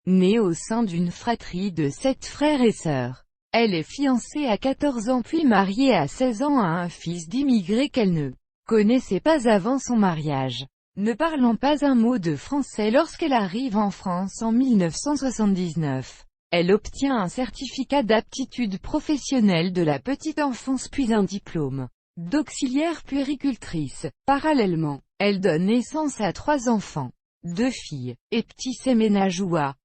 née au sein d'une fratrie de 7 frères et sœurs. Elle est fiancée à 14 ans puis mariée à 16 ans à un fils d'immigrés qu'elle ne connaissait pas avant son mariage. Ne parlant pas un mot de français lorsqu'elle arrive en France en 1979. Elle obtient un certificat d'aptitude professionnelle de la petite enfance puis un diplôme d'auxiliaire puéricultrice. Parallèlement, elle donne naissance à 3 enfants, 2 filles, Ebtissemen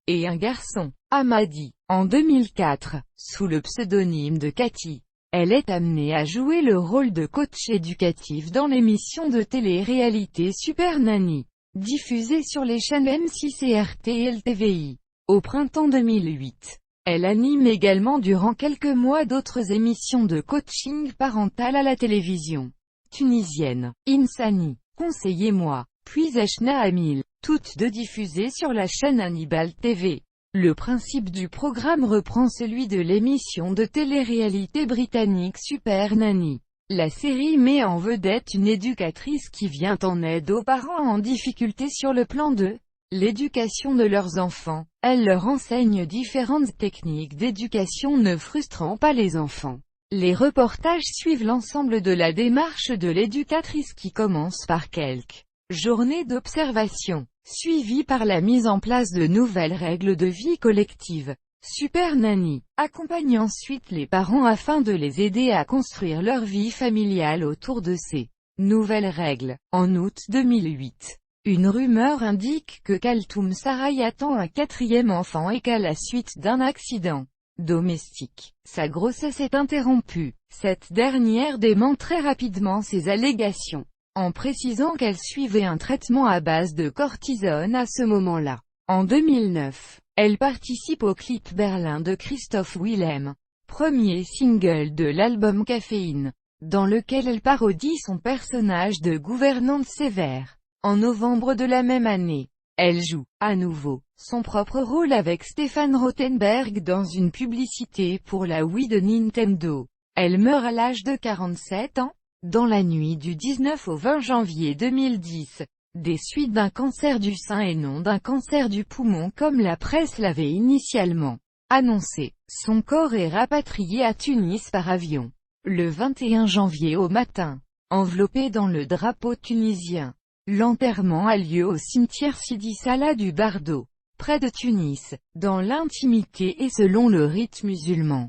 et un garçon, Amadi. En 2004, sous le pseudonyme de Cathy, elle est amenée à jouer le rôle de coach éducatif dans l'émission de télé-réalité Super Nanny, diffusée sur les chaînes M6 et RTL TVI. Au printemps 2008, elle anime également durant quelques mois d'autres émissions de coaching parental à la télévision tunisienne, Insani, Conseillez-moi, puis Echna Amil, toutes deux diffusées sur la chaîne Hannibal TV. Le principe du programme reprend celui de l'émission de télé-réalité britannique Super Nanny. La série met en vedette une éducatrice qui vient en aide aux parents en difficulté sur le plan de l'éducation de leurs enfants. Elle leur enseigne différentes techniques d'éducation ne frustrant pas les enfants. Les reportages suivent l'ensemble de la démarche de l'éducatrice qui commence par quelques journées d'observation, suivies par la mise en place de nouvelles règles de vie collective. Super Nanny accompagne ensuite les parents afin de les aider à construire leur vie familiale autour de ces nouvelles règles. En août 2008, une rumeur indique que Kaltoum Sarai attend un 4e enfant et qu'à la suite d'un accident domestique, sa grossesse est interrompue. Cette dernière dément très rapidement ces allégations, en précisant qu'elle suivait un traitement à base de cortisone à ce moment-là. En 2009, elle participe au clip Berlin de Christophe Willem, premier single de l'album Caféine, dans lequel elle parodie son personnage de gouvernante sévère. En novembre de la même année, elle joue, à nouveau, son propre rôle avec Stéphane Rothenberg dans une publicité pour la Wii de Nintendo. Elle meurt à l'âge de 47 ans, dans la nuit du 19 au 20 janvier 2010, des suites d'un cancer du sein et non d'un cancer du poumon comme la presse l'avait initialement annoncé. Son corps est rapatrié à Tunis par avion, le 21 janvier au matin, enveloppé dans le drapeau tunisien. L'enterrement a lieu au cimetière Sidi Salah du Bardo, près de Tunis, dans l'intimité et selon le rite musulman.